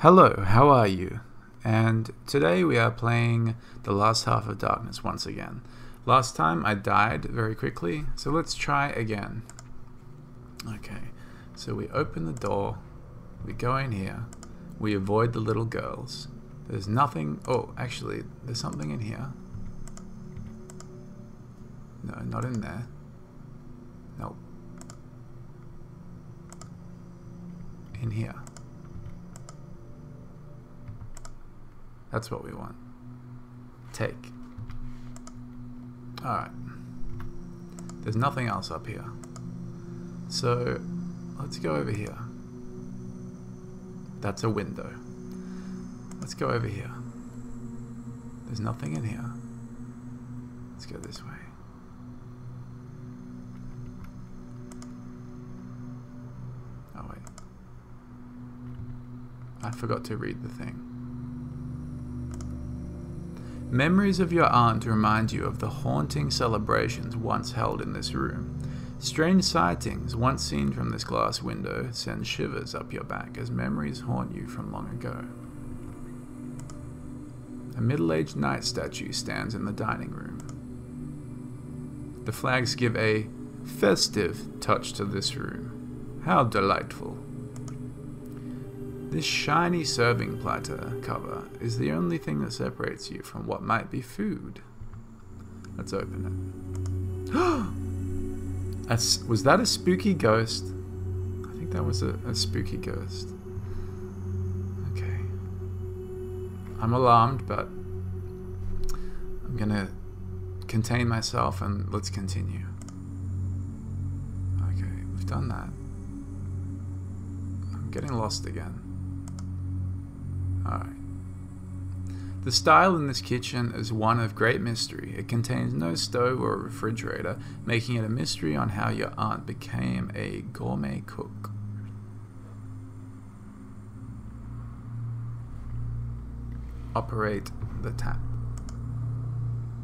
Hello, how are you? And today we are playing the last half of Darkness once again. Last time I died very quickly, so let's try again. Okay, so we open the door, we go in here, we avoid the little girls. There's nothing, oh actually there's something in here. No, not in there. Nope. In here. That's what we want. Take. Alright. There's nothing else up here. So, let's go over here. That's a window. Let's go over here. There's nothing in here. Let's go this way. Oh wait. I forgot to read the thing. Memories of your aunt remind you of the haunting celebrations once held in this room. Strange sightings once seen from this glass window send shivers up your back as memories haunt you from long ago. A middle-aged knight statue stands in the dining room. The flags give a festive touch to this room. How delightful. This shiny serving platter cover is the only thing that separates you from what might be food. Let's open it. Was that a spooky ghost? I think that was a spooky ghost. Okay. I'm alarmed, but I'm gonna contain myself and let's continue. Okay, we've done that. I'm getting lost again. Alright. The style in this kitchen is one of great mystery. It contains no stove or refrigerator, making it a mystery on how your aunt became a gourmet cook. Operate the tap.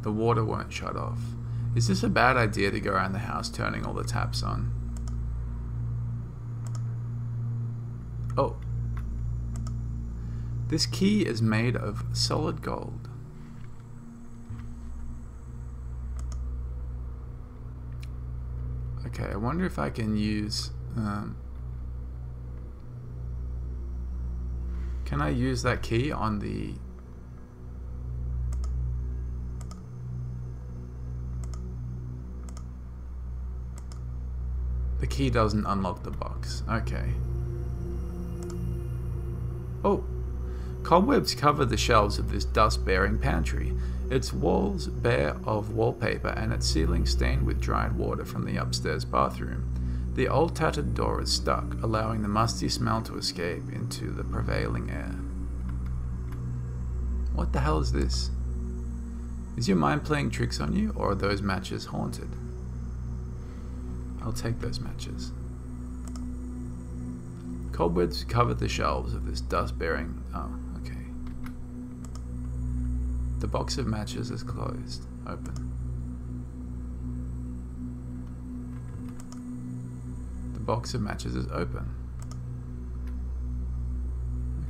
The water won't shut off. Is this a bad idea to go around the house turning all the taps on? Oh. This key is made of solid gold. Okay, I wonder if I can use... can I use that key on the... The key doesn't unlock the box. Okay. Oh! Cobwebs cover the shelves of this dust-bearing pantry, its walls bare of wallpaper and its ceiling stained with dried water from the upstairs bathroom. The old tattered door is stuck, allowing the musty smell to escape into the prevailing air. What the hell is this? Is your mind playing tricks on you, or are those matches haunted? I'll take those matches. Cobwebs cover the shelves of this dust-bearing... Oh, okay. The box of matches is closed. Open. The box of matches is open.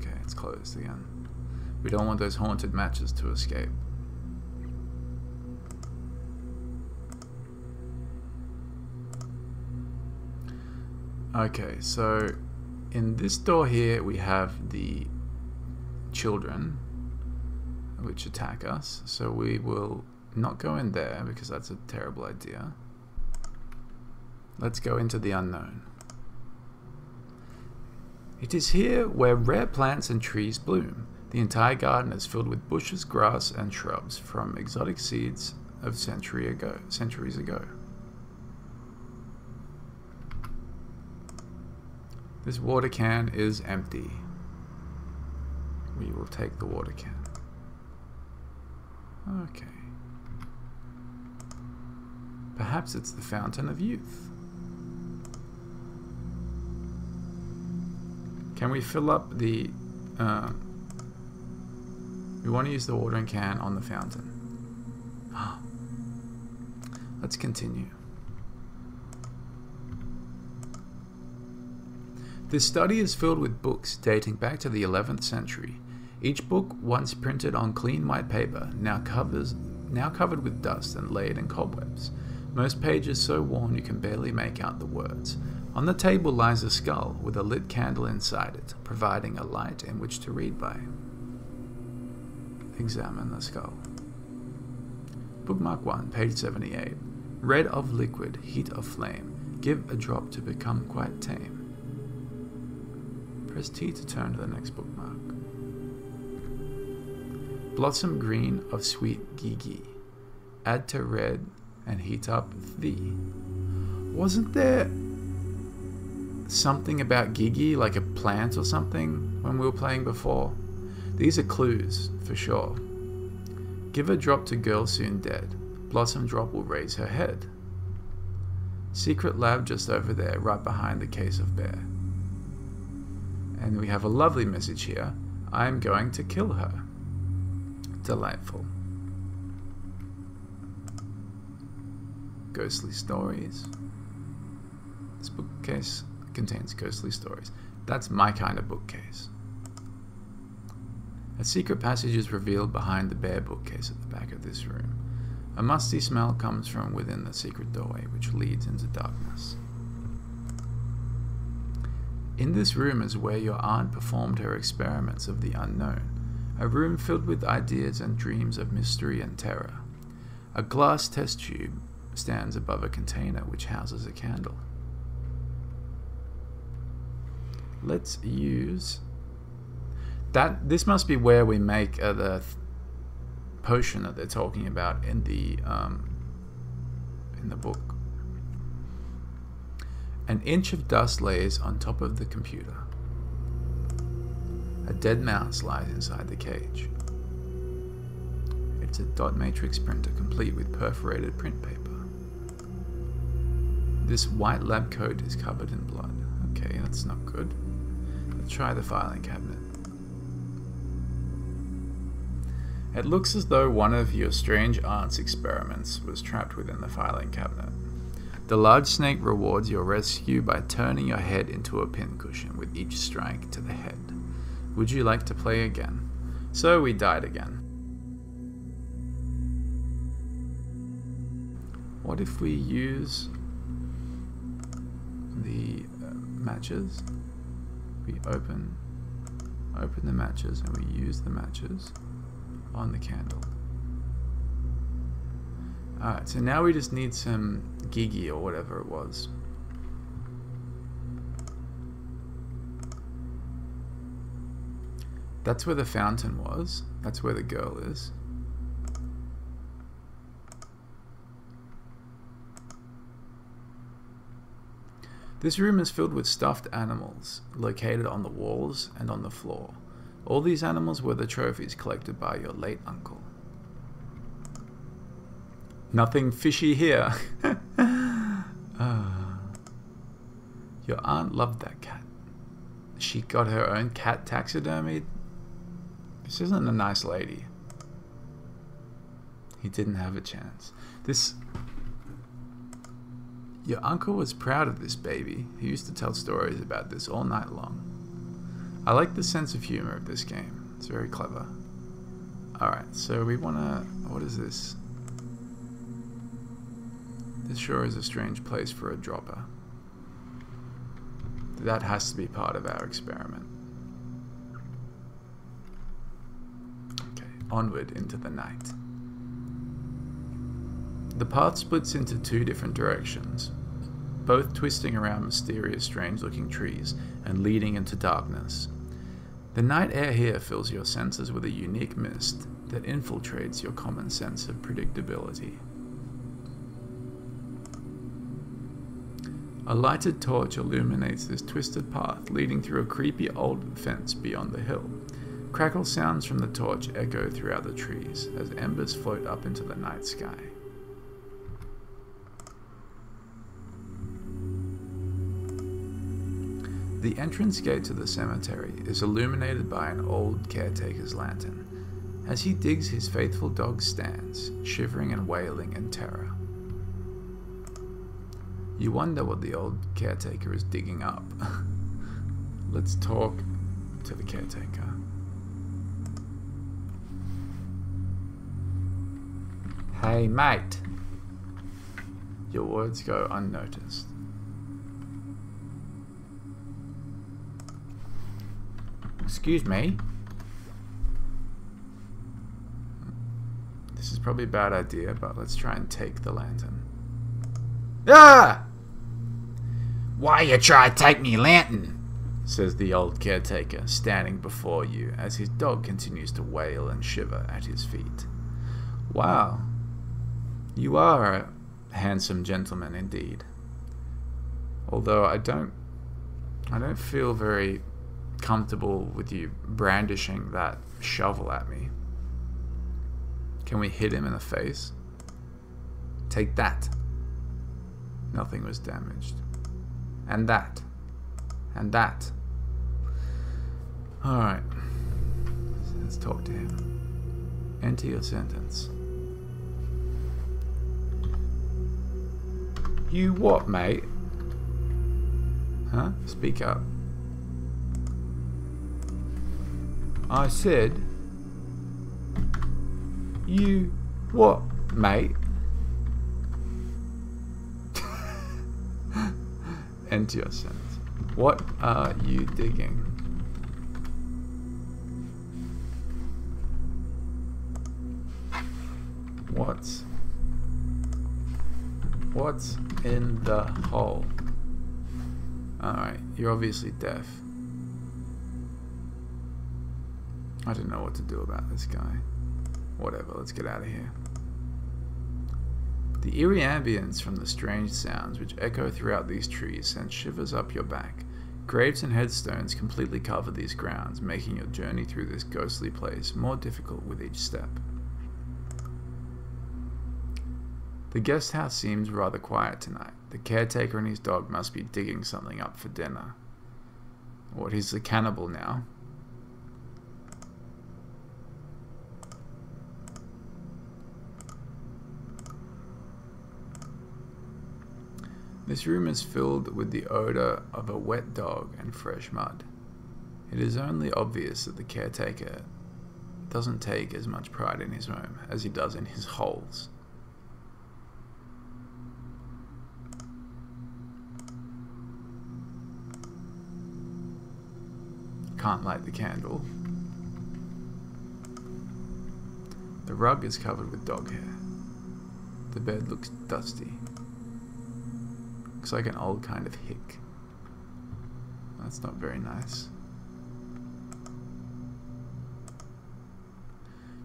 Okay, it's closed again. We don't want those haunted matches to escape. Okay, so... in this door here we have the children which attack us, so we will not go in there because that's a terrible idea. Let's go into the unknown. It is here where rare plants and trees bloom. The entire garden is filled with bushes, grass and shrubs from exotic seeds of centuries ago. This water can is empty. We will take the water can. Okay. Perhaps it's the fountain of youth. Can we fill up the... we want to use the watering can on the fountain. Let's continue. This study is filled with books dating back to the 11th century. Each book, once printed on clean white paper, now covered with dust and laid in cobwebs. Most pages so worn you can barely make out the words. On the table lies a skull with a lit candle inside it, providing a light in which to read by. Examine the skull. Bookmark 1, page 78. Red of liquid, heat of flame. Give a drop to become quite tame. Press T to turn to the next bookmark. Blossom green of sweet gigi. Add to red and heat up thee. Wasn't there something about gigi, like a plant or something, when we were playing before? These are clues, for sure. Give a drop to girl soon dead. Blossom drop will raise her head. Secret lab just over there, right behind the case of bear. And we have a lovely message here. I'm going to kill her. Delightful. Ghostly stories. This bookcase contains ghostly stories. That's my kind of bookcase. A secret passage is revealed behind the bare bookcase at the back of this room. A musty smell comes from within the secret doorway, which leads into darkness. In this room is where your aunt performed her experiments of the unknown, a room filled with ideas and dreams of mystery and terror. A glass test tube stands above a container which houses a candle. Let's use that. This must be where we make the potion that they're talking about in the book. An inch of dust lays on top of the computer. A dead mouse lies inside the cage. It's a dot matrix printer complete with perforated print paper. This white lab coat is covered in blood. Okay, that's not good. Let's try the filing cabinet. It looks as though one of your strange aunt's experiments was trapped within the filing cabinet. The large snake rewards your rescue by turning your head into a pincushion with each strike to the head. Would you like to play again? So we died again. What if we use the matches? We open the matches and we use the matches on the candle. Alright, so now we just need some gigi or whatever it was. That's where the fountain was. That's where the girl is. This room is filled with stuffed animals, located on the walls and on the floor. All these animals were the trophies collected by your late uncle. Nothing fishy here. Your aunt loved that cat. She got her own cat taxidermied. This isn't a nice lady. He didn't have a chance. Your uncle was proud of this baby. He used to tell stories about this all night long. I like the sense of humor of this game. It's very clever. Alright, so we wanna... What is this? This sure is a strange place for a dropper. That has to be part of our experiment. Okay, onward into the night. The path splits into two different directions, both twisting around mysterious, strange-looking trees and leading into darkness. The night air here fills your senses with a unique mist that infiltrates your common sense of predictability. A lighted torch illuminates this twisted path leading through a creepy old fence beyond the hill. Crackle sounds from the torch echo throughout the trees as embers float up into the night sky. The entrance gate to the cemetery is illuminated by an old caretaker's lantern. As he digs, his faithful dog stands, shivering and wailing in terror. You wonder what the old caretaker is digging up. Let's talk to the caretaker. Hey, mate. Your words go unnoticed. Excuse me. This is probably a bad idea, but let's try and take the lantern. Ah! Why you try to take me lantern? Says the old caretaker, standing before you as his dog continues to wail and shiver at his feet. Wow. You are a handsome gentleman indeed. Although I don't feel very comfortable with you brandishing that shovel at me. Can we hit him in the face? Take that. Nothing was damaged. And that. And that. Alright. Let's talk to him. Enter your sentence. You what, mate? Huh? Speak up. I said... You what, mate? Enter your sentence. What are you digging? What's in the hole? Alright, you're obviously deaf. I don't know what to do about this guy. Whatever, let's get out of here. The eerie ambience from the strange sounds which echo throughout these trees sends shivers up your back. Graves and headstones completely cover these grounds, making your journey through this ghostly place more difficult with each step. The guest house seems rather quiet tonight. The caretaker and his dog must be digging something up for dinner. What, he's a cannibal now? This room is filled with the odor of a wet dog and fresh mud. It is only obvious that the caretaker doesn't take as much pride in his home as he does in his holes. Can't light the candle. The rug is covered with dog hair. The bed looks dusty. Looks like an old kind of hick. That's not very nice.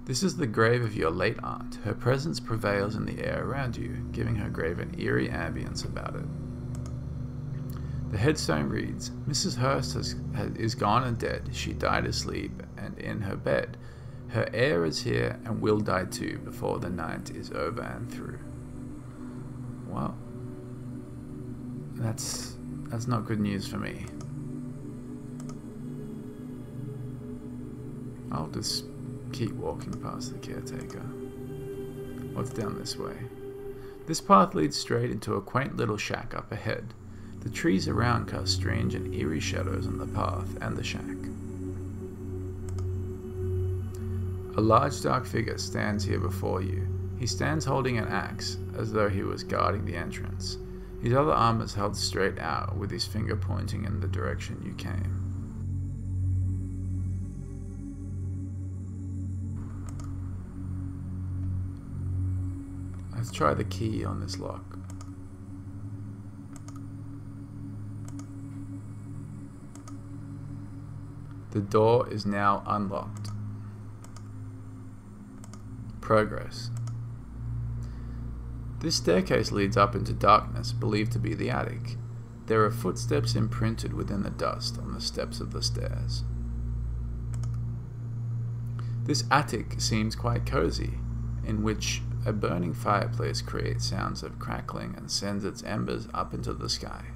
This is the grave of your late aunt. Her presence prevails in the air around you, giving her grave an eerie ambience about it. The headstone reads, Mrs. Hurst is gone and dead. She died asleep and in her bed. Her heir is here and will die too before the night is over and through. Well, that's not good news for me. I'll just keep walking past the caretaker. What's down this way? This path leads straight into a quaint little shack up ahead. The trees around cast strange and eerie shadows on the path and the shack. A large dark figure stands here before you. He stands holding an axe, as though he was guarding the entrance. His other arm is held straight out, with his finger pointing in the direction you came. Let's try the key on this lock. The door is now unlocked. Progress. This staircase leads up into darkness, believed to be the attic. There are footsteps imprinted within the dust on the steps of the stairs. This attic seems quite cozy, in which a burning fireplace creates sounds of crackling and sends its embers up into the sky.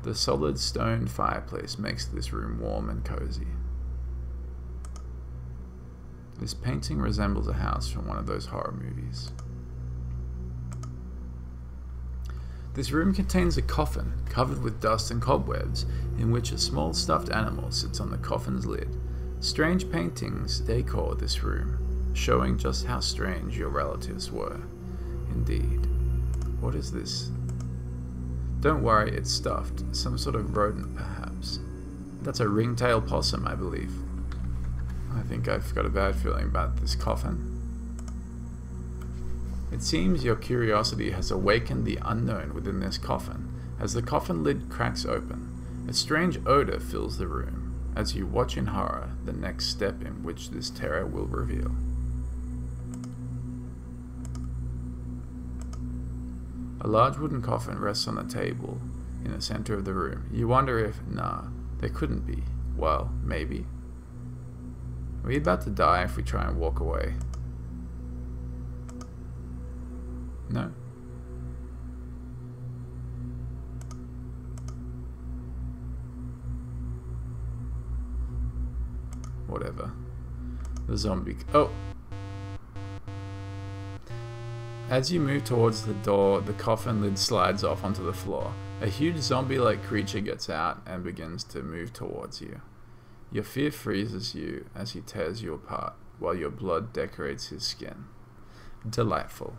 The solid stone fireplace makes this room warm and cozy. This painting resembles a house from one of those horror movies. This room contains a coffin covered with dust and cobwebs, in which a small stuffed animal sits on the coffin's lid. Strange paintings decor this room, showing just how strange your relatives were. Indeed. What is this? Don't worry, it's stuffed. Some sort of rodent, perhaps. That's a ringtail possum, I believe. I think I've got a bad feeling about this coffin. It seems your curiosity has awakened the unknown within this coffin. As the coffin lid cracks open, a strange odor fills the room, as you watch in horror the next step in which this terror will reveal. A large wooden coffin rests on the table in the center of the room. You wonder if, nah, there couldn't be. Well, maybe. Are we about to die if we try and walk away? No. Whatever. The zombie. Oh! As you move towards the door, the coffin lid slides off onto the floor. A huge zombie-like creature gets out and begins to move towards you. Your fear freezes you as he tears you apart, while your blood decorates his skin. Delightful.